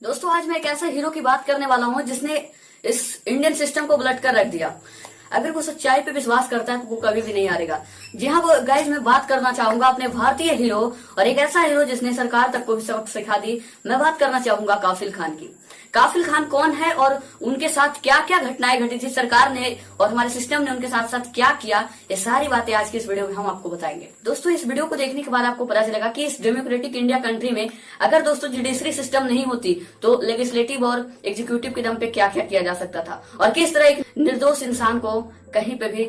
दोस्तों आज मैं एक ऐसे हीरो की बात करने वाला हूँ जिसने इस इंडियन सिस्टम को पलट कर रख दिया। अगर वो सच्चाई पे विश्वास करता है तो वो कभी भी नहीं हारेगा। जी हाँ, वो गाइज मैं बात करना चाहूंगा अपने भारतीय हीरो और एक ऐसा हीरो जिसने सरकार तक को भी सबक सिखा दी। मैं बात करना चाहूंगा काफिल खान की। काफिल खान कौन है और उनके साथ क्या क्या घटनाएं घटी थी, सरकार ने और हमारे सिस्टम ने उनके साथ साथ क्या किया, ये सारी बातें आज की इस वीडियो में हम आपको बताएंगे। दोस्तों इस वीडियो को देखने के बाद आपको पता चलेगा कि इस डेमोक्रेटिक इंडिया कंट्री में अगर दोस्तों जुडिशरी सिस्टम नहीं होती तो लेजिस्लेटिव और एग्जीक्यूटिव के दम पे क्या क्या किया जा सकता था और किस तरह एक निर्दोष इंसान को कहीं पे भी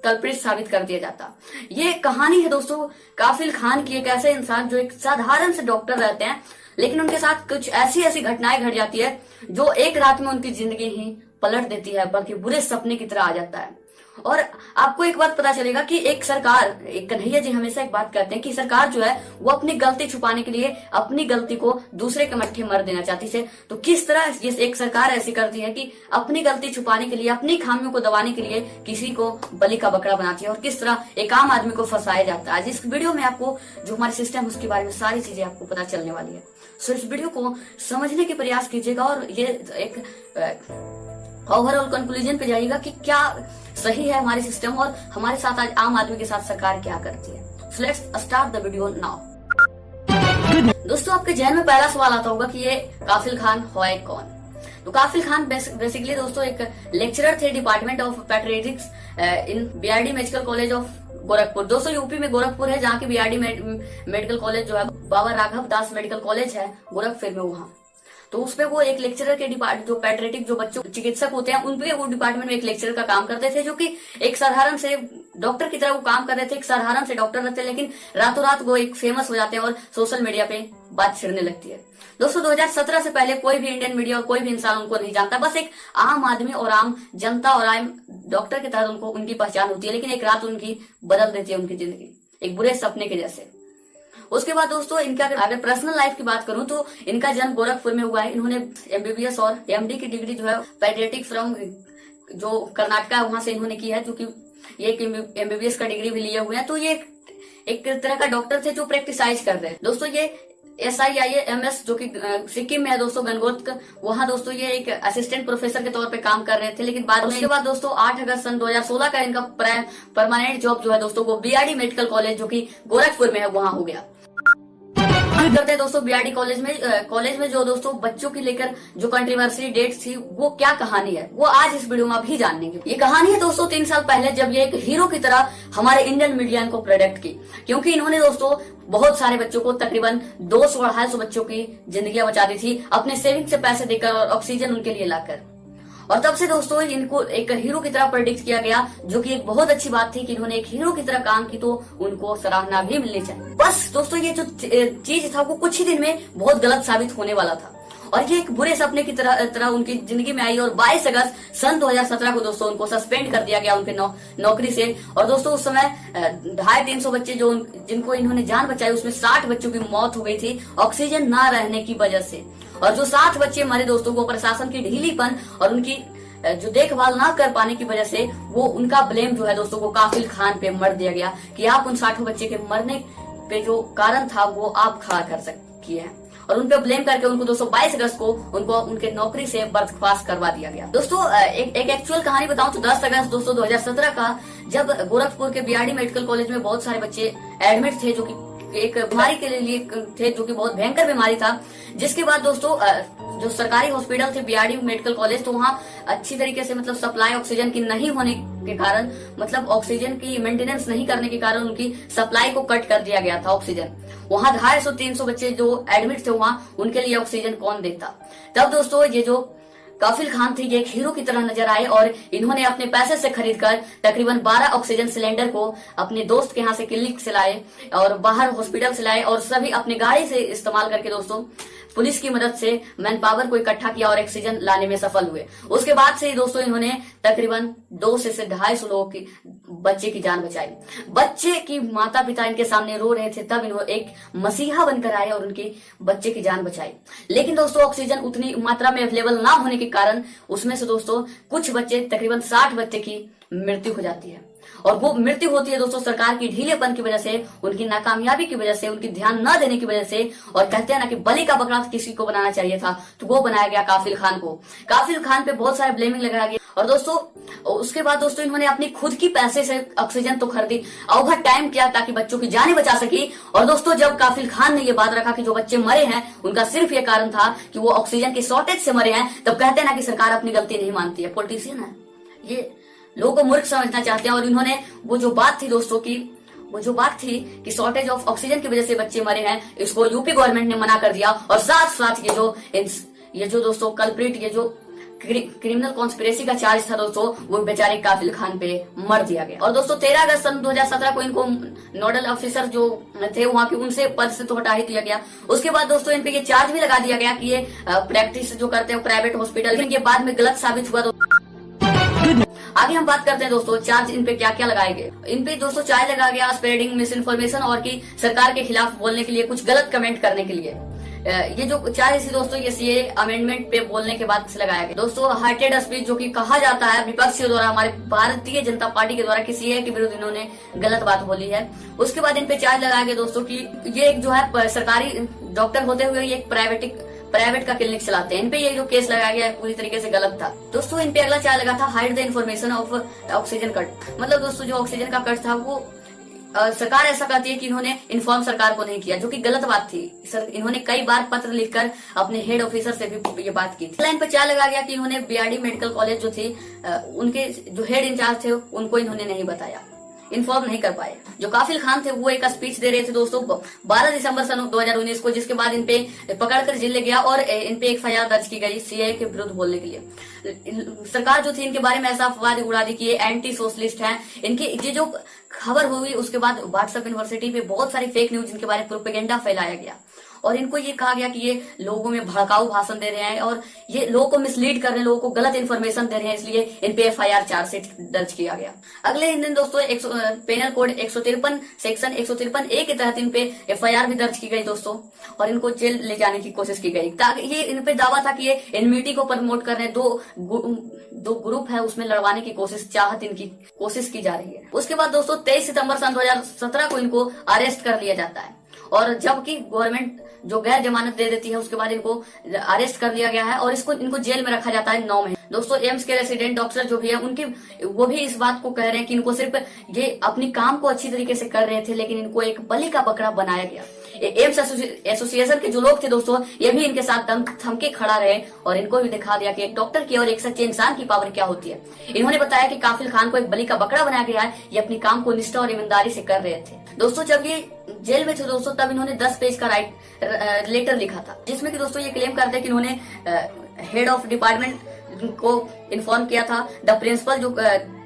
कल्प्रिट साबित कर दिया जाता। ये कहानी है दोस्तों काफिल खान की, एक ऐसे इंसान जो एक साधारण से डॉक्टर रहते हैं लेकिन उनके साथ कुछ ऐसी ऐसी घटनाएं घट जाती है जो एक रात में उनकी जिंदगी ही पलट देती है, बल्कि बुरे सपने की तरह आ जाता है। और आपको एक बात पता चलेगा कि एक सरकार, एक कन्हैया जी हमेशा एक बात कहते हैं कि सरकार जो है वो अपनी गलती छुपाने के लिए अपनी गलती को दूसरे के मट्ठे मर देना चाहती है। तो किस तरह ये एक सरकार ऐसी करती है कि अपनी गलती छुपाने के लिए, अपनी खामियों को दबाने के लिए किसी को बलि का बकरा बनाती है और किस तरह एक आम आदमी को फंसाया जाता है। आज इस वीडियो में आपको जो हमारे सिस्टम है उसके बारे में सारी चीजें आपको पता चलने वाली है। सो इस वीडियो को समझने के प्रयास कीजिएगा और ये एक ओवरऑल कंक्लूजन पे जाइएगा कि क्या सही है हमारे सिस्टम और हमारे साथ आज आम आदमी के साथ सरकार क्या करती है। So let's start the video now. दोस्तों आपके जहन में पहला सवाल आता होगा कि ये काफिल खान है कौन। तो काफिल खान बेसिकली दोस्तों एक लेक्चरर थे department of pediatrics in BRD medical college of Gorakhpur. दोस्तों यूपी में गोरखपुर है जहाँ की बीआरडी मेडिकल कॉलेज जो है बाबा राघव दास मेडिकल कॉलेज है गोरखपुर में, वहाँ तो उसपे वो एक लेक्चरर के डिपार्टमेंट, जो पेडियाट्रिक जो बच्चों चिकित्सक होते हैं उनपे वो डिपार्टमेंट में एक लेक्चरर का काम करते थे, जो कि एक साधारण से डॉक्टर की तरह वो काम कर रहे थे। एक साधारण से डॉक्टर रहते हैं लेकिन रातों रात वो एक फेमस हो जाते हैं और सोशल मीडिया पे बात छिड़ने लगती है। दोस्तों 2017 से पहले कोई भी इंडियन मीडिया और कोई भी इंसान उनको नहीं जानता, बस एक आम आदमी और आम जनता और आम डॉक्टर के तहत उनको उनकी पहचान होती है। लेकिन एक रात उनकी बदल देती है उनकी जिंदगी एक बुरे सपने के जैसे। उसके बाद दोस्तों इनका अगर पर्सनल लाइफ की बात करूं तो इनका जन्म गोरखपुर में हुआ है। इन्होंने एमबीबीएस और एमडी की डिग्री जो है पेडियाट्रिक फ्रॉम जो कर्नाटका वहां से इन्होंने की है, जो कि ये एमबीबीएस का डिग्री भी लिए हुए हैं। तो ये एक तरह का डॉक्टर थे जो प्रैक्टिसाइज कर रहे हैं। दोस्तों ये SIIMS जो कि सिक्किम में है दोस्तों, गणगोत्क, वहां दोस्तों ये एक असिस्टेंट प्रोफेसर के तौर पे काम कर रहे थे। लेकिन बाद में उसके बाद दोस्तों 8 अगस्त सन 2016 का इनका परमानेंट जॉब जो है दोस्तों वो बीआरडी मेडिकल कॉलेज जो कि गोरखपुर में है वहां हो गया। करते हैं दोस्तों बीआरडी कॉलेज में जो दोस्तों बच्चों की लेकर जो कंट्रोवर्सी डेट थी वो क्या कहानी है वो आज इस वीडियो में भी जानेंगे। ये कहानी है दोस्तों 3 साल पहले जब ये एक हीरो की तरह हमारे इंडियन मीडिया को प्रोडक्ट की, क्योंकि इन्होंने दोस्तों बहुत सारे बच्चों को तकरीबन 200-250 बच्चों की जिंदगियां बचा दी थी अपने सेविंग से पैसे देकर और ऑक्सीजन उनके लिए लाकर। और तब से दोस्तों इनको एक हीरो की तरह प्रेडिक्ट किया गया, जो कि एक बहुत अच्छी बात थी कि इन्होंने एक हीरो की तरह काम की तो उनको सराहना भी मिलनी चाहिए। बस दोस्तों ये जो चीज था वो कुछ ही दिन में बहुत गलत साबित होने वाला था और ये एक बुरे सपने की तरह उनकी जिंदगी में आई। और 22 अगस्त सन 2017 को दोस्तों उनको सस्पेंड कर दिया गया उनके नौकरी से। और दोस्तों उस समय 250-300 बच्चे जो जिनको इन्होंने जान बचाई उसमें 60 बच्चों की मौत हो गई थी ऑक्सीजन न रहने की वजह से। और जो 7 बच्चे मरे दोस्तों वो प्रशासन की ढीलीपन और उनकी जो देखभाल ना कर पाने की वजह से वो उनका ब्लेम जो है दोस्तों वो काफिल खान पे मर दिया गया कि आप उन 60 बच्चे के मरने पे जो कारण था वो आप खड़ा कर सकती है। और उन पे ब्लेम करके उनको दोस्तों 22 अगस्त को उनको उनके नौकरी से बर्खास्त करवा दिया गया। दोस्तों एक एक्चुअल कहानी बताऊं तो 10 अगस्त दोस्तों 2017 का जब गोरखपुर के बीआरडी मेडिकल कॉलेज में बहुत सारे बच्चे एडमिट थे जो कि एक बीमारी के लिए थे जो कि बहुत भयंकर बीमारी था, जिसके बाद दोस्तों जो सरकारी हॉस्पिटल थे बीआरडी मेडिकल कॉलेज तो वहाँ अच्छी तरीके से मतलब सप्लाई ऑक्सीजन की नहीं होने के कारण, मतलब ऑक्सीजन की मेंटेनेंस नहीं करने के कारण उनकी सप्लाई को कट कर दिया गया था ऑक्सीजन। वहाँ 250-300 बच्चे जो एडमिट थे वहाँ उनके लिए ऑक्सीजन कौन देता। तब दोस्तों ये जो काफिल खान थे ये एक हीरो की तरह नजर आए और इन्होंने अपने पैसे से खरीदकर तकरीबन 12 ऑक्सीजन सिलेंडर को अपने दोस्त के यहाँ से क्लिनिक से लाए और बाहर हॉस्पिटल से लाए और सभी अपनी गाड़ी से इस्तेमाल करके दोस्तों पुलिस की मदद से मैन पावर को इकट्ठा किया और ऑक्सीजन लाने में सफल हुए। उसके बाद से दोस्तों इन्होंने तकरीबन 200 से 250 लोगों की बच्चे की जान बचाई। बच्चे की माता पिता इनके सामने रो रहे थे तब इन्होंने एक मसीहा बनकर आए और उनके बच्चे की जान बचाई। लेकिन दोस्तों ऑक्सीजन उतनी मात्रा में अवेलेबल ना होने के कारण उसमें से दोस्तों कुछ बच्चे तकरीबन 60 बच्चे की मृत्यु हो जाती है। और वो मृत्यु होती है दोस्तों सरकार की ढीलेपन की वजह से, उनकी नाकामयाबी की वजह से, उनकी ध्यान न देने की वजह से। और कहते हैं ना कि बलि का बकरा किसी को बनाना चाहिए था, तो वो बनाया गया काफिल खान को। काफिल खान पे बहुत सारे ब्लेमिंग लगाया गया। और दोस्तों उसके बाद दोस्तों इन्होंने अपनी खुद की पैसे से ऑक्सीजन तो खरीदी, ओवर टाइम किया ताकि बच्चों की जानें बचा सकी। और दोस्तों जब काफिल खान ने ये बात रखा कि जो बच्चे मरे हैं उनका सिर्फ ये कारण था कि वो ऑक्सीजन की शॉर्टेज से मरे हैं, तब कहते हैं ना कि सरकार अपनी गलती नहीं मानती है। पॉलिटिशियन है ये, लोगों को मूर्ख समझना चाहते हैं। और इन्होंने वो जो बात थी दोस्तों की, वो जो बात थी कि शॉर्टेज ऑफ ऑक्सीजन की वजह से बच्चे मरे हैं, इसको यूपी गवर्नमेंट ने मना कर दिया। और साथ साथ ये जो दोस्तों कल्प्रिट, ये जो क्रिमिनल कॉन्स्पिरेसी का चार्ज था दोस्तों, वो बेचारे काफिल खान पे मर दिया गया। और दोस्तों 13 अगस्त सन 2017 को इनको नोडल ऑफिसर जो थे वहां के, उनसे पद से तो हटा ही दिया गया। उसके बाद दोस्तों इन पे ये चार्ज भी लगा दिया गया कि ये प्रैक्टिस जो करते हैं प्राइवेट हॉस्पिटल, लेकिन ये बाद में गलत साबित हुआ। आगे हम बात करते हैं दोस्तों चार्ज इन पे क्या क्या लगाए गए। इन पे दोस्तों चार्ज लगा गया स्प्रेडिंग मिस इन्फॉर्मेशन और की सरकार के खिलाफ बोलने के लिए, कुछ गलत कमेंट करने के लिए। ये जो चार्ज थी दोस्तों ये सीए अमेंडमेंट पे बोलने के बाद से लगाया गया। दोस्तों हार्टेड स्पीच जो कि कहा जाता है विपक्ष के द्वारा, हमारे भारतीय जनता पार्टी के द्वारा कि सीए के विरुद्ध इन्होंने गलत बात बोली है। उसके बाद इन पे चार्ज लगाया गया दोस्तों की ये एक जो है सरकारी डॉक्टर होते हुए ये एक प्राइवेट का क्लिनिक चलाते हैं। इन पे ये जो केस लगाया गया पूरी तरीके से गलत था। दोस्तों इन पे अगला चार्ज लगा था hide the information of oxygen cut. मतलब दोस्तों जो ऑक्सीजन का कट था वो सरकार ऐसा कहती है कि इन्होंने इन्फॉर्म सरकार को नहीं किया, जो कि गलत बात थी। इन्होंने कई बार पत्र लिखकर अपने हेड ऑफिसर से भी ये बात की थी। लाइन पर चार्ज लगा गया कि इन्होंने बीआरडी मेडिकल कॉलेज जो थी उनके जो हेड इंचार्ज थे उनको इन्होंने नहीं बताया, इन्फॉर्म नहीं कर पाए। जो काफिल खान थे वो एक स्पीच दे रहे थे दोस्तों 12 दिसंबर सन 2019 को, जिसके बाद इन पे पकड़कर जेल ले गया और इन पे एक एफआईआर दर्ज की गई सीए के विरुद्ध बोलने के लिए। सरकार जो थी इनके बारे में ऐसा अफवाह उड़ा दी कि ये एंटी सोशलिस्ट हैं। इनकी ये जो खबर हुई उसके बाद व्हाट्सएप यूनिवर्सिटी पे बहुत सारी फेक न्यूज इनके बारे में प्रोपेगेंडा फैलाया गया और इनको ये कहा गया कि ये लोगों में भड़काऊ भाषण दे रहे हैं और ये लोगों को मिसलीड कर रहे हैं, लोगों को गलत इन्फॉर्मेशन दे रहे हैं, इसलिए इन पे एफआईआर चार्जशीट दर्ज किया गया। अगले दिन दोस्तों पेनल कोड 153 सेक्शन 153 ए के तहत इन पे एफआईआर भी दर्ज की गई दोस्तों और इनको जेल ले जाने की कोशिश की गई। ताकि ये इन पे दावा था कि ये एनमिटी को प्रमोट कर रहे हैं, दो ग्रुप है उसमें लड़वाने की कोशिश की जा रही है। उसके बाद दोस्तों 23 सितंबर सन 2017 को इनको अरेस्ट कर लिया जाता है और जबकि गवर्नमेंट जो गैर जमानत दे देती है उसके बाद इनको अरेस्ट कर लिया गया है और इनको जेल में रखा जाता है 9 महीने। दोस्तों एम्स के रेसिडेंट डॉक्टर जो भी है वो भी इस बात को कह रहे हैं कि इनको सिर्फ ये अपनी काम को अच्छी तरीके से कर रहे थे, लेकिन इनको एक बलि का बकरा बनाया गया। एम्स एसोसिएशन के जो लोग थे दोस्तों ये भी इनके साथ दम थमके खड़ा रहे और इनको भी दिखा दिया कि एक डॉक्टर की और एक सच्चे इंसान की पावर क्या होती है। इन्होंने बताया कि काफिल खान को एक बलि का बकरा बनाया गया है, ये अपनी काम को निष्ठा और ईमानदारी से कर रहे थे। दोस्तों जब ये जेल में थे दोस्तों तब इन्होंने 10 पेज का लेटर लिखा था जिसमें कि दोस्तों ये क्लेम करते हैं कि इन्होंने हेड ऑफ डिपार्टमेंट को इन्फॉर्म किया था, द प्रिंसिपल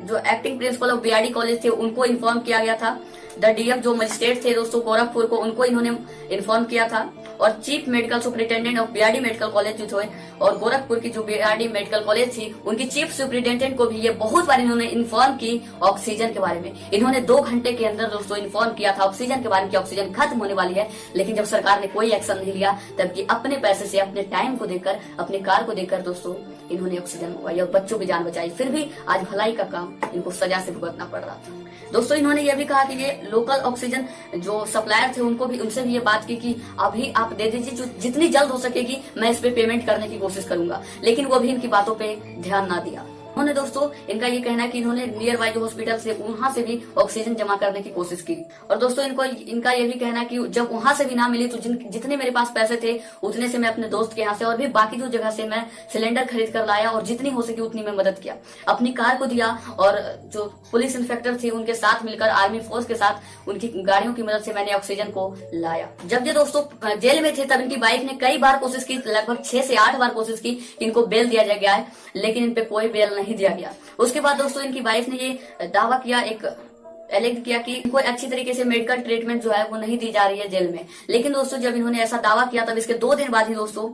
जो acting principle of BRD college थे उनको इन्फॉर्म किया गया था, द डीएम जो मजिस्ट्रेट थे दोस्तों गोरखपुर को उनको इन्होंने इन्फॉर्म किया था और chief medical superintendent of BRD medical college जो थे और गोरखपुर की जो बीआरडी मेडिकल कॉलेज थी उनकी चीफ सुपरिटेंडेंट को भी ये बहुत बार इन्होंने इन्फॉर्म की ऑक्सीजन के बारे में। इन्होंने 2 घंटे के अंदर दोस्तों इन्फॉर्म किया था ऑक्सीजन के बारे में कि ऑक्सीजन खत्म होने वाली है, लेकिन जब सरकार ने कोई एक्शन नहीं लिया तब ये अपने पैसे से अपने टाइम को देकर अपने कार को देकर दोस्तों इन्होंने ऑक्सीजन मंगवाई और बच्चों की जान बचाई। फिर भी आज भलाई का काम इनको सजा से भुगतना पड़ रहा था। दोस्तों इन्होंने ये भी कहा कि ये लोकल ऑक्सीजन जो सप्लायर थे उनसे भी ये बात की कि अभी आप दे दीजिए, जो जितनी जल्द हो सकेगी मैं इस पे पेमेंट करने की कोशिश करूंगा, लेकिन वो भी इनकी बातों पे ध्यान ना दिया। उन्होंने दोस्तों इनका ये कहना है कि इन्होंने नियर बाय जो हॉस्पिटल से वहां से भी ऑक्सीजन जमा करने की कोशिश की और दोस्तों इनका ये भी कहना है कि जब वहां से भी ना मिली तो जितने मेरे पास पैसे थे उतने से मैं अपने दोस्त के यहाँ से और भी बाकी जो जगह से मैं सिलेंडर खरीद कर लाया और जितनी हो सकी उतनी मैं मदद किया, अपनी कार को दिया और जो पुलिस इंस्पेक्टर थे उनके साथ मिलकर आर्मी फोर्स के साथ उनकी गाड़ियों की मदद से मैंने ऑक्सीजन को लाया। जब ये दोस्तों जेल में थे तब इनकी वाइफ ने कई बार कोशिश की, लगभग 6 से 8 बार कोशिश की इनको बेल दिया गया है, लेकिन इन पे कोई बेल नहीं दिया गया। उसके बाद दोस्तों इनकी वाइफ ने ये दावा किया, एलेक्ट किया कि इनको अच्छी तरीके से मेडिकल ट्रीटमेंट जो है वो नहीं दी जा रही है जेल में। लेकिन दोस्तों जब इन्होंने ऐसा दावा किया तब इसके 2 दिन बाद ही दोस्तों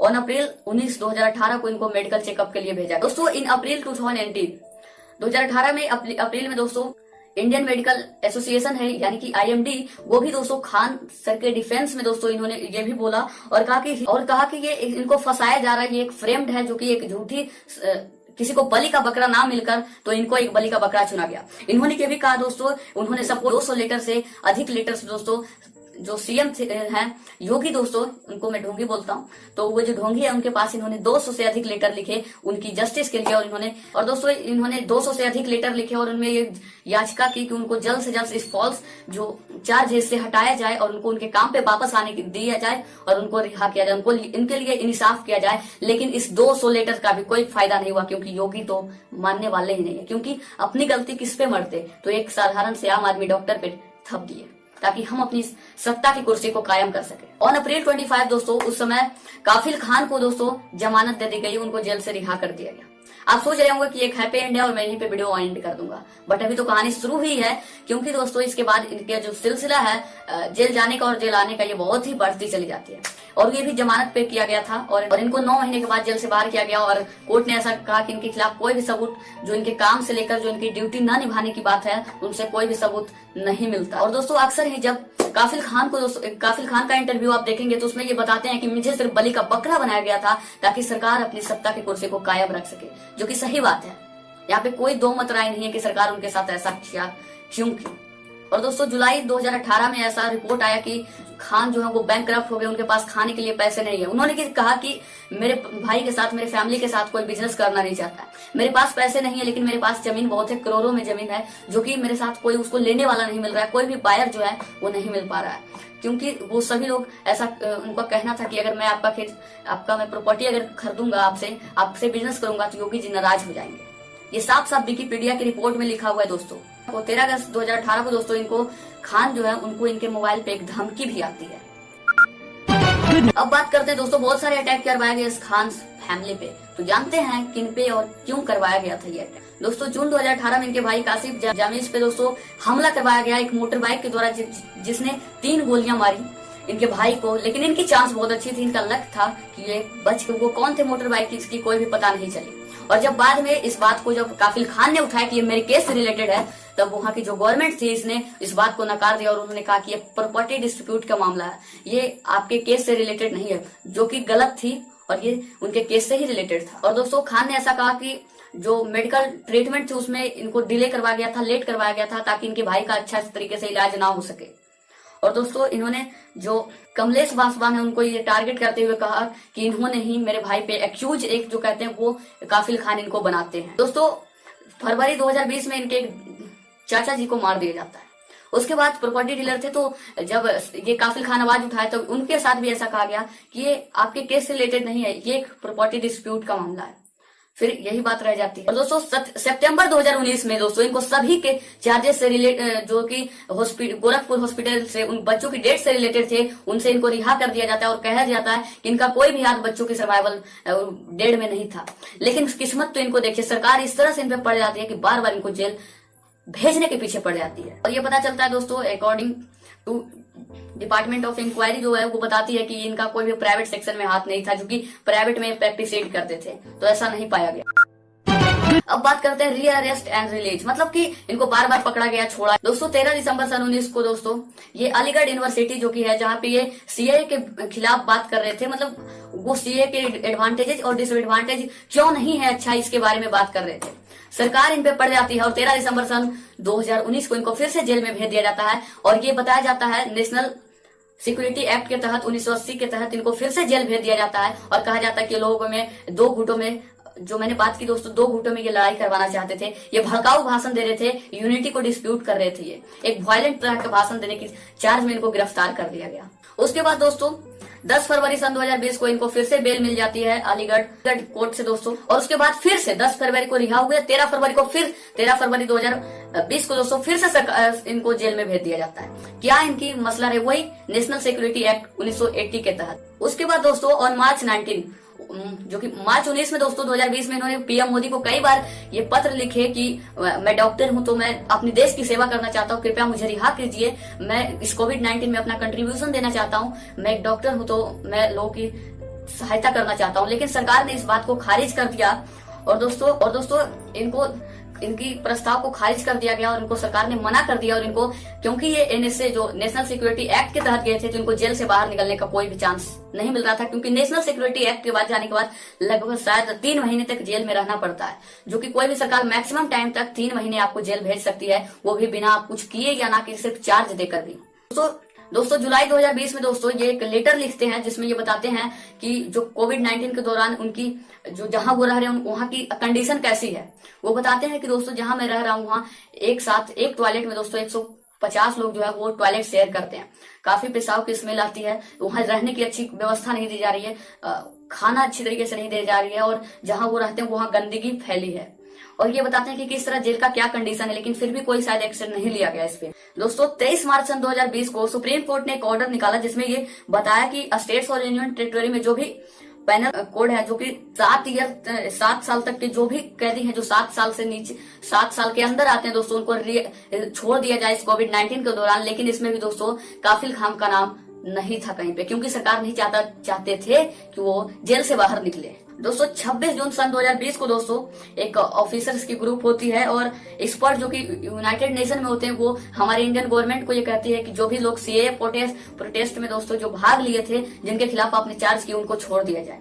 ऑन अप्रैल 19 2018 को इनको मेडिकल चेकअप के लिए भेजा। दोस्तों इन अप्रैल 2018 में अप्रैल में दोस्तों इंडियन मेडिकल एसोसिएशन है यानी कि आईएमडी, वो भी दोस्तों खान सर के डिफेंस में दोस्तों इन्होंने ये भी बोला और कहा कि ये इनको फंसाया जा रहा है, ये एक फ्रेम्ड है जो कि एक किसी को बलि का बकरा ना मिलकर तो इनको एक बलि का बकरा चुना गया। इन्होंने ये भी कहा दोस्तों, उन्होंने सबको 200 लेटर से अधिक लेटर्स दोस्तों जो सीएम हैं योगी दोस्तों, उनको मैं ढोंगी बोलता हूँ, तो वो जो ढोंगी है उनके पास इन्होंने 200 से अधिक लेटर लिखे उनकी जस्टिस के लिए। और दोस्तों इन्होंने 200 से अधिक लेटर लिखे और उनमें ये याचिका की कि उनको जल्द से जल्द इस फॉल्स जो चार्ज है इससे हटाया जाए और उनको उनके काम पे वापस आने दिया जाए और उनको रिहा किया जाए, उनको इनके लिए इंसाफ किया जाए। लेकिन इस 200 लेटर का भी कोई फायदा नहीं हुआ, क्योंकि योगी तो मानने वाले ही नहीं है, क्योंकि अपनी गलती किस पे मरते, तो एक साधारण से आम आदमी डॉक्टर पे थप दिए ताकि हम अपनी सत्ता की कुर्सी को कायम कर सके। ऑन अप्रैल 25 दोस्तों उस समय काफिल खान को दोस्तों जमानत दे दी गई, उनको जेल से रिहा कर दिया गया। आप सोच रहे होंगे कि एक हैप्पी एंड है और मैं यहीं पे वीडियो एंड कर दूंगा, बट अभी तो कहानी शुरू हुई है, क्योंकि दोस्तों इसके बाद इनके जो सिलसिला है जेल जाने का और जेल आने का ये बहुत ही बढ़ती चली जाती है। और ये भी जमानत पे किया गया था और इनको 9 महीने के बाद जेल से बाहर किया गया और कोर्ट ने ऐसा कहा कि इनके खिलाफ कोई भी सबूत, जो इनके काम से लेकर जो इनकी ड्यूटी न निभाने की बात है, उनसे कोई भी सबूत नहीं मिलता। और दोस्तों अक्सर ही जब काफिल खान को दोस्तों काफिल खान का इंटरव्यू आप देखेंगे तो उसमें ये बताते हैं कि मुझे सिर्फ बलि का बकरा बनाया गया था ताकि सरकार अपनी सत्ता की कुर्सी को कायम रख सके, जो कि सही बात है। यहाँ पे कोई दो मत राय नहीं है कि सरकार उनके साथ ऐसा किया क्यों। और दोस्तों जुलाई 2018 में ऐसा रिपोर्ट आया कि खान जो है वो बैंकक्रप्ट हो गए, उनके पास खाने के लिए पैसे नहीं है। उन्होंने कहा कि मेरे भाई के साथ, मेरे फैमिली के साथ कोई बिजनेस करना नहीं चाहता, मेरे पास पैसे नहीं है लेकिन मेरे पास जमीन बहुत है, करोड़ों में जमीन है, जो कि मेरे साथ कोई उसको लेने वाला नहीं मिल रहा है, कोई भी बायर जो है वो नहीं मिल पा रहा है। क्योंकि वो सभी लोग ऐसा उनका कहना था कि अगर मैं आपका मैं प्रॉपर्टी अगर खरीदूंगा, आपसे बिजनेस करूंगा तो योगी जी नाराज हो जाएंगे। ये साफ साफ विकिपीडिया की रिपोर्ट में लिखा हुआ है दोस्तों। वो 13 अगस्त 2018 को दोस्तों इनको खान जो है उनको इनके मोबाइल पे एक धमकी भी आती है। अब बात करते हैं दोस्तों, बहुत सारे अटैक करवाए गए इस खान फैमिली पे, तो जानते हैं किन पे और क्यों करवाया गया था ये अटैक। दोस्तों जून 2018 में इनके भाई कासिफ जामीज पे दोस्तों हमला करवाया गया एक मोटर बाइक के द्वारा, जिसने 3 गोलियां मारी इनके भाई को। लेकिन इनकी चांस बहुत अच्छी थी, इनका लक था कि ये बच के, वो कौन थे मोटर बाइक इसकी कोई भी पता नहीं चली। और जब बाद में इस बात को जब काफिल खान ने उठाया कि ये मेरे केस से रिलेटेड है, तब वहां की जो गवर्नमेंट थी इसने इस बात को नकार दिया और उन्होंने कहा कि ये प्रॉपर्टी डिस्प्यूट का मामला है, ये आपके केस से रिलेटेड नहीं है, जो कि गलत थी और ये उनके केस से ही रिलेटेड था। और दोस्तों खान ने ऐसा कहा कि जो मेडिकल ट्रीटमेंट थी उसमें इनको डिले करवाया गया था, लेट करवाया गया था, ताकि इनके भाई का अच्छा तरीके से इलाज ना हो सके। और दोस्तों इन्होंने जो कमलेश पासवान है उनको ये टारगेट करते हुए कहा कि इन्होंने ही मेरे भाई पे एक्यूज एक जो कहते हैं वो काफिल खान इनको बनाते हैं। दोस्तों फरवरी 2020 में इनके चाचा जी को मार दिया जाता है। उसके बाद प्रॉपर्टी डीलर थे, तो जब ये काफिल खान आवाज उठाए तो उनके साथ भी ऐसा कहा गया कि ये आपके केस से रिलेटेड नहीं है, ये एक प्रॉपर्टी डिस्प्यूट का मामला है। फिर यही बात रह जाती है। और दोस्तों सितंबर 2019 में दोस्तों इनको सभी के चार्जेस से रिलेटेड, जो कि गोरखपुर हॉस्पिटल से उन बच्चों की डेथ से रिलेटेड थे, उनसे इनको रिहा कर दिया जाता है और कहा जाता है कि इनका कोई भी हाथ बच्चों की सर्वाइवल डेढ़ में नहीं था। लेकिन किस्मत तो इनको देखिए, सरकार इस तरह से इन पर पड़ जाती है कि बार बार इनको जेल भेजने के पीछे पड़ जाती है। और ये पता चलता है दोस्तों according to department of inquiry जो है वो बताती है कि इनका कोई भी प्राइवेट सेक्शन में हाथ नहीं था, जो कि प्राइवेट में प्रैक्टिस करते थे, तो ऐसा नहीं पाया गया। अब बात करते हैं री अरेस्ट एंड रिलीज, मतलब कि इनको बार बार पकड़ा गया, छोड़ा। दोस्तों 13 दिसंबर सन 19 को दोस्तों ये अलीगढ़ यूनिवर्सिटी जो कि है, जहाँ पे ये सीए के खिलाफ बात कर रहे थे, मतलब वो सीए के एडवांटेजेस और डिसएडवांटेज क्यों नहीं है अच्छा, इसके बारे में बात कर रहे थे। सरकार इन पे पड़ जाती है और 13 दिसंबर सन 2019 को इनको फिर से जेल में भेज दिया जाता है। और ये बताया जाता है नेशनल सिक्योरिटी एक्ट के तहत 1980 के तहत इनको फिर से जेल भेज दिया जाता है और कहा जाता है कि लोगों में 2 गुटों में, जो मैंने बात की दोस्तों, 2 गुटों में ये लड़ाई करवाना चाहते थे, ये भड़काऊ भाषण दे रहे थे, यूनिटी को डिस्प्यूट कर रहे थे, ये एक वायलेंट तरह का भाषण देने की चार्ज में इनको गिरफ्तार कर दिया गया। उसके बाद दोस्तों 10 फरवरी सन 2020 को इनको फिर से बेल मिल जाती है अलीगढ़ कोर्ट से दोस्तों। और उसके बाद फिर से 10 फरवरी को रिहा हुए, 13 फरवरी 2020 को दोस्तों फिर से इनको जेल में भेज दिया जाता है। क्या इनकी मसला है, वही नेशनल सिक्योरिटी एक्ट 1980 के तहत। उसके बाद दोस्तों ऑन मार्च 19 जो कि मार्च 19 में दोस्तों 2020 में इन्होंने पीएम मोदी को कई बार ये पत्र लिखे कि मैं डॉक्टर हूं, तो मैं अपने देश की सेवा करना चाहता हूं, कृपया मुझे रिहा कीजिए, मैं इस कोविड-19 में अपना कंट्रीब्यूशन देना चाहता हूं, मैं एक डॉक्टर हूं तो मैं लोगों की सहायता करना चाहता हूं। लेकिन सरकार ने इस बात को खारिज कर दिया। और दोस्तों इनको इनकी प्रस्ताव को खारिज कर दिया गया और इनको सरकार ने मना कर दिया। और इनको, क्योंकि ये एनएसए जो नेशनल सिक्योरिटी एक्ट के तहत गए थे, तो इनको जेल से बाहर निकलने का कोई भी चांस नहीं मिल रहा था, क्योंकि नेशनल सिक्योरिटी एक्ट के बाद जाने के बाद लगभग शायद 3 महीने तक जेल में रहना पड़ता है, जो कि कोई भी सरकार मैक्सिमम टाइम तक 3 महीने आपको जेल भेज सकती है, वो भी बिना आप कुछ किए या ना कि सिर्फ चार्ज देकर भी। दोस्तों जुलाई 2020 में दोस्तों ये एक लेटर लिखते हैं जिसमें ये बताते हैं कि जो कोविड-19 के दौरान उनकी जो जहां वो रह रहे हैं वहां की कंडीशन कैसी है। वो बताते हैं कि दोस्तों जहां मैं रह रहा हूं वहां एक साथ एक टॉयलेट में दोस्तों 150 लोग जो है वो टॉयलेट शेयर करते हैं। काफी पेशाब की स्मेल आती है, वहां रहने की अच्छी व्यवस्था नहीं दी जा रही है, खाना अच्छी तरीके से नहीं दी जा रही है, और जहां वो रहते हैं वहां गंदगी फैली है। और ये बताते हैं कि किस तरह जेल का क्या कंडीशन है, लेकिन फिर भी कोई शायद एक्शन नहीं लिया गया इस पे। दोस्तों 23 मार्च सन 2020 को सुप्रीम कोर्ट ने एक ऑर्डर निकाला जिसमें ये बताया कि स्टेट्स और यूनियन टेरिटरी में जो भी पेनल कोड है, जो कि 7 साल तक के जो भी कैदी हैं जो 7 साल से नीचे 7 साल के अंदर आते हैं दोस्तों, उनको छोड़ दिया जाए इस कोविड-19 के दौरान। लेकिन इसमें भी दोस्तों काफिल खान का नाम नहीं था कहीं पे, क्योंकि सरकार नहीं चाहते थे कि वो जेल से बाहर निकले। दोस्तों 26 जून सन 2020 को दोस्तों एक ऑफिसर्स की ग्रुप होती है और एक्सपर्ट जो कि यूनाइटेड नेशन में होते हैं, वो हमारे इंडियन गवर्नमेंट को ये कहती है कि जो भी लोग सीएए प्रोटेस्ट में दोस्तों जो भाग लिए थे, जिनके खिलाफ आपने चार्ज किए, उनको छोड़ दिया जाए।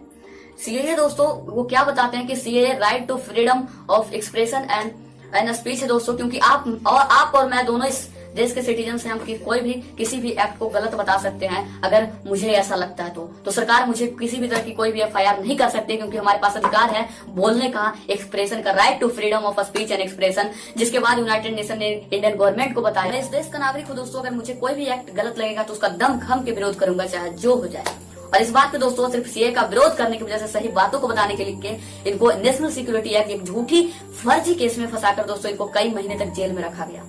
सीएए दोस्तों वो क्या बताते हैं कि CAA right to freedom of expression and speech है दोस्तों, क्योंकि आप और मैं दोनों इस देश के सिटीजन से हम कोई भी किसी भी एक्ट को गलत बता सकते हैं अगर मुझे ऐसा लगता है तो सरकार मुझे किसी भी तरह की कोई भी एफआईआर नहीं कर सकती, क्योंकि हमारे पास अधिकार है बोलने का, एक्सप्रेशन का, right to freedom of speech and expression. जिसके बाद यूनाइटेड नेशन ने इंडियन गवर्नमेंट को बताया, इस देश का नागरिक हूँ दोस्तों, अगर मुझे कोई भी एक्ट गलत लगेगा तो उसका दम खम के विरोध करूंगा, चाहे जो हो जाए। और इस बात पे दोस्तों सिर्फ सीए का विरोध करने की वजह से सही बातों को बताने के लिए इनको नेशनल सिक्योरिटी एक्ट एक झूठी फर्जी केस में फंसाकर दोस्तों इनको कई महीने तक जेल में रखा गया।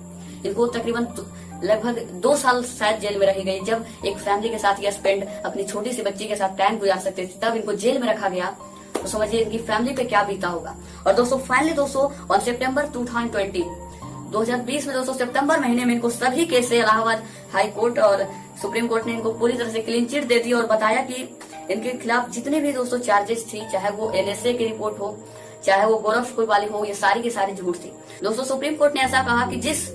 इनको तकरीबन लगभग 2 साल शायद जेल में रही गई। जब एक फैमिली के साथ या स्पेंड अपनी छोटी सी बच्ची के साथ टाइम गुजार सकते थे, तब इनको जेल में रखा गया, तो समझिए इनकी फैमिली पे क्या बीता होगा। और दोस्तों फाइनली दोस्तों ऑन सितंबर 2020 में दोस्तों सितंबर महीने में इनको सभी केस से इलाहाबाद हाई कोर्ट और सुप्रीम कोर्ट ने इनको पूरी तरह से क्लीन चिट दे दी और बताया कि इनके खिलाफ जितने भी दोस्तों चार्जेस थी, चाहे वो एनएसए की रिपोर्ट हो, चाहे वो गोरखपुर वाली हो, ये सारी की सारी झूठ थी। दोस्तों सुप्रीम कोर्ट ने ऐसा कहा कि जिस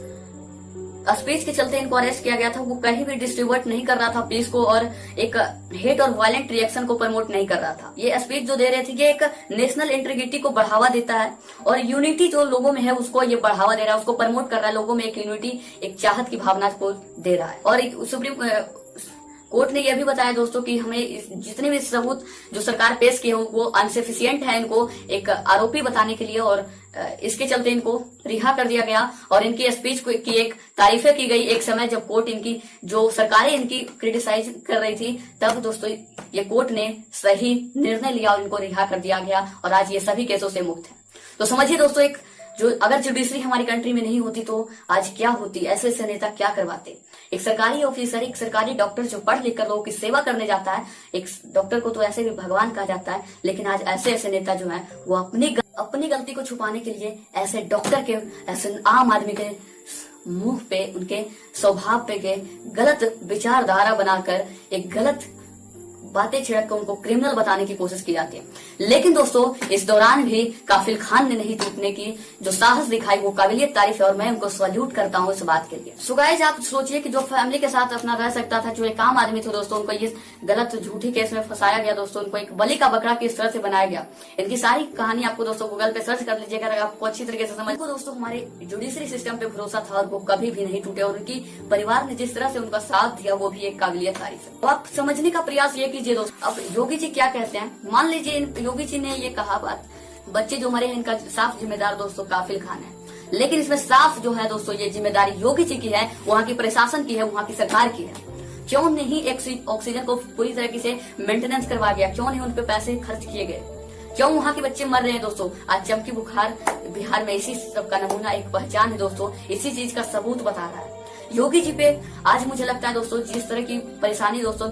स्पीच के चलते इनको अरेस्ट किया गया था वो कहीं भी डिस्ट्रीब्यूट नहीं कर रहा था पीस को और एक हेट और वायलेंट रिएक्शन को प्रमोट नहीं कर रहा था। ये स्पीच जो दे रहे थे ये एक नेशनल इंटीग्रिटी को बढ़ावा देता है और यूनिटी जो लोगों में है उसको ये बढ़ावा दे रहा है, उसको प्रमोट कर रहा है, लोगों में एक यूनिटी, एक चाहत की भावना को दे रहा है। और सुप्रीम कोर्ट ने यह भी बताया दोस्तों कि हमें जितने भी सबूत जो सरकार पेश किए वो अनसफिशिएंट है, इनको एक आरोपी बताने के लिए, और इसके चलते इनको रिहा कर दिया गया और इनकी स्पीच की एक तारीफें की गई। एक समय जब कोर्ट इनकी जो सरकारें इनकी क्रिटिसाइज कर रही थी, तब दोस्तों ये कोर्ट ने सही निर्णय लिया और इनको रिहा कर दिया गया और आज ये सभी केसों से मुक्त है। तो समझिए दोस्तों, एक जो अगर जुडिशरी हमारी कंट्री में नहीं होती तो आज क्या होती, ऐसे ऐसे नेता क्या करवाते। एक सरकारी ऑफिसर, एक सरकारी डॉक्टर जो पढ़ लिख कर लोगों की सेवा करने जाता है, एक डॉक्टर को तो ऐसे भी भगवान कहा जाता है, लेकिन आज ऐसे ऐसे नेता जो है वो अपनी गलती को छुपाने के लिए ऐसे डॉक्टर के, ऐसे आम आदमी के मुंह पे, उनके स्वभाव पे के गलत विचारधारा बनाकर एक गलत बातें छिड़क कर उनको क्रिमिनल बताने की कोशिश की जाती है। लेकिन दोस्तों इस दौरान भी काफिल खान ने नहीं टूटने की जो साहस दिखाई वो काबिलियत तारीफ है और मैं उनको सल्यूट करता हूँ इस बात के लिए। सो गाइस, आप सोचिए कि जो फैमिली के साथ अपना रह सकता था, जो एक आम आदमी थे दोस्तों, उनको ये गलत झूठी केस में फंसाया गया दोस्तों, उनको एक बलि का बकरा किस तरह से बनाया गया। इनकी सारी कहानी आपको दोस्तों गूगल पे सर्च कर लीजिएगा, अगर आपको अच्छी तरीके से समझ को। दोस्तों हमारे जुडिशरी सिस्टम पे भरोसा था और वो कभी भी नहीं टूटे और उनकी परिवार ने जिस तरह से उनका साथ दिया वो भी एक काबिलियत तारीफ है। तो आप समझने का प्रयास ये कीजिए दोस्तों। अब योगी जी क्या कहते हैं, मान लीजिए योगी जी ने ये कहा बात, बच्चे जो मरे हैं इनका साफ जिम्मेदार दोस्तों काफिल खान है, लेकिन इसमें साफ जो है दोस्तों ये जिम्मेदारी योगी जी की है, वहाँ की प्रशासन की है, वहाँ की सरकार की है। क्यों नहीं ऑक्सीजन को पूरी तरीके से मेंटेनेंस करवा गया, क्यों नहीं उन पे पैसे खर्च किए गए, क्यों वहाँ के बच्चे मर रहे हैं दोस्तों। आज चमकी बुखार बिहार में इसी सब का नमूना, एक पहचान है दोस्तों, इसी चीज का सबूत बता रहा है। योगी जी पे आज मुझे लगता है दोस्तों जिस तरह की परेशानी दोस्तों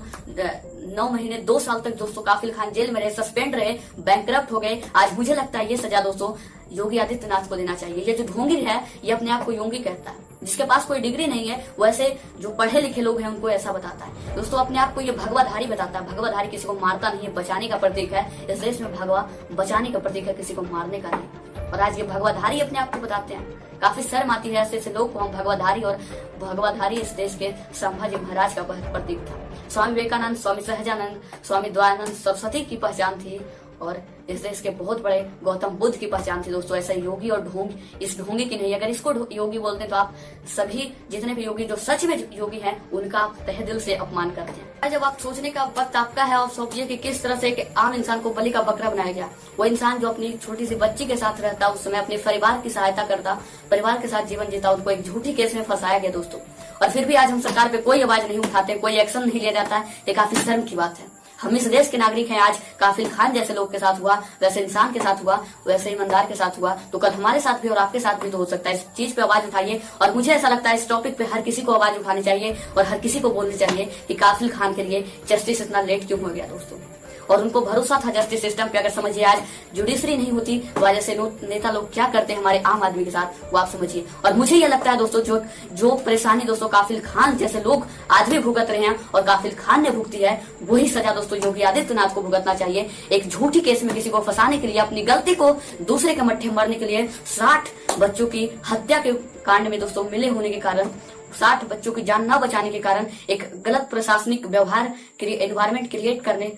9 महीने 2 साल तक दोस्तों काफिल खान जेल में रहे, सस्पेंड रहे, बैंकरप्ट हो गए, आज मुझे लगता है ये सजा दोस्तों योगी आदित्यनाथ को देना चाहिए। ये जो ढोंगी है ये अपने आप को योगी कहता है, जिसके पास कोई डिग्री नहीं है वैसे जो पढ़े लिखे लोग हैं उनको ऐसा बताता है। दोस्तों अपने आप को ये भगवाधारी बताता है। भगवाधारी किसी को मारता नहीं है, बचाने का प्रतीक है। इस देश में भगवा बचाने का प्रतीक है, किसी को मारने का नहीं। और आज ये भगवाधारी अपने आप को बताते हैं। काफी शर्म आती है ऐसे लोग को हम भगवाधारी, और भगवाधारी इस देश के संभाजी महाराज का प्रतीक था। स्वामी विवेकानंद, स्वामी सहजानंद, स्वामी दयानंद सरस्वती की पहचान थी, और इस देश के बहुत बड़े गौतम बुद्ध की पहचान थी। दोस्तों ऐसा योगी और ढोंग, इस ढोंगी की नहीं, अगर इसको योगी बोलते हैं तो आप सभी जितने भी योगी जो सच में योगी हैं उनका आप तहे दिल से अपमान करते हैं। जब आप सोचने का वक्त आपका है और सोचिए कि किस तरह से एक आम इंसान को बलि का बकरा बनाया गया। वो इंसान जो अपनी छोटी सी बच्ची के साथ रहता, उस समय अपने परिवार की सहायता करता, परिवार के साथ जीवन जीता, उनको एक झूठी केस में फंसाया गया दोस्तों। और फिर भी आज हम सरकार पे कोई आवाज नहीं उठाते, कोई एक्शन नहीं लिया जाता है। ये काफी शर्म की बात है। हम इस देश के नागरिक हैं। आज काफिल खान जैसे लोग के साथ हुआ, वैसे इंसान के साथ हुआ, वैसे ईमानदार के साथ हुआ, तो कल हमारे साथ भी और आपके साथ भी तो हो सकता है। इस चीज पे आवाज उठाइए। और मुझे ऐसा लगता है इस टॉपिक पे हर किसी को आवाज उठानी चाहिए और हर किसी को बोलनी चाहिए कि काफिल खान के लिए जस्टिस इतना लेट क्यों हो गया दोस्तों। और उनको भरोसा था जस्टिस सिस्टम पे। अगर समझिए आज जुडिशरी नहीं होती वजह से नेता लोग क्या करते हैं हमारे आम आदमी के साथ, वो आप समझिए। और मुझे ये लगता है दोस्तों जो परेशानी दोस्तों काफिल खान जैसे लोग आज भी भुगत रहे हैं और काफिल खान ने भुगती है, वही सजा दोस्तों योगी आदित्यनाथ को भुगतना चाहिए। एक झूठी केस में किसी को फंसाने के लिए, अपनी गलती को दूसरे के मट्ठे मारने के लिए 60 बच्चों की हत्या के कांड में दोस्तों मिले होने के कारण, 60 बच्चों की जान न बचाने के कारण, एक गलत प्रशासनिक व्यवहार एनवायरमेंट क्रिएट करने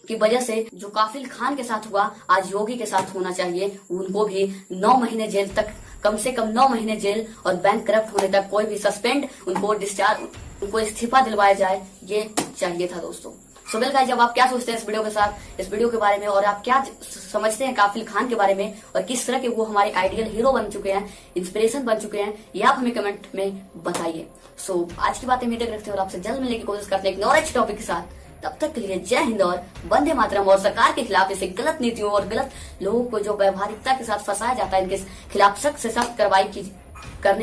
की वजह से जो काफिल खान के साथ हुआ आज योगी के साथ होना चाहिए। उनको भी 9 महीने जेल तक, कम से कम 9 महीने जेल और बैंक करप्ट होने तक कोई भी सस्पेंड, उनको डिस्चार्ज, उनको इस्तीफा दिलवाया जाए, ये चाहिए था दोस्तों। सो वेल गाइस, जब आप क्या सोचते हैं इस वीडियो के साथ, इस वीडियो के बारे में, और आप क्या समझते हैं काफिल खान के बारे में और किस तरह के वो हमारे आइडियल हीरो बन चुके हैं, इंस्पिरेशन बन चुके हैं, ये आप हमें कमेंट में बताइए। सो आज की बातें मीडिया रखते हैं और आपसे जल्द मिलने की कोशिश करते हैं एक नॉलेज टॉपिक के साथ। तब तक के लिए जय हिंद और वंदे मातरम। और सरकार के खिलाफ ऐसे गलत नीतियों और गलत लोगों को जो व्यवहारिकता के साथ फंसाया जाता है, इनके खिलाफ सख्त से सख्त कार्रवाई करने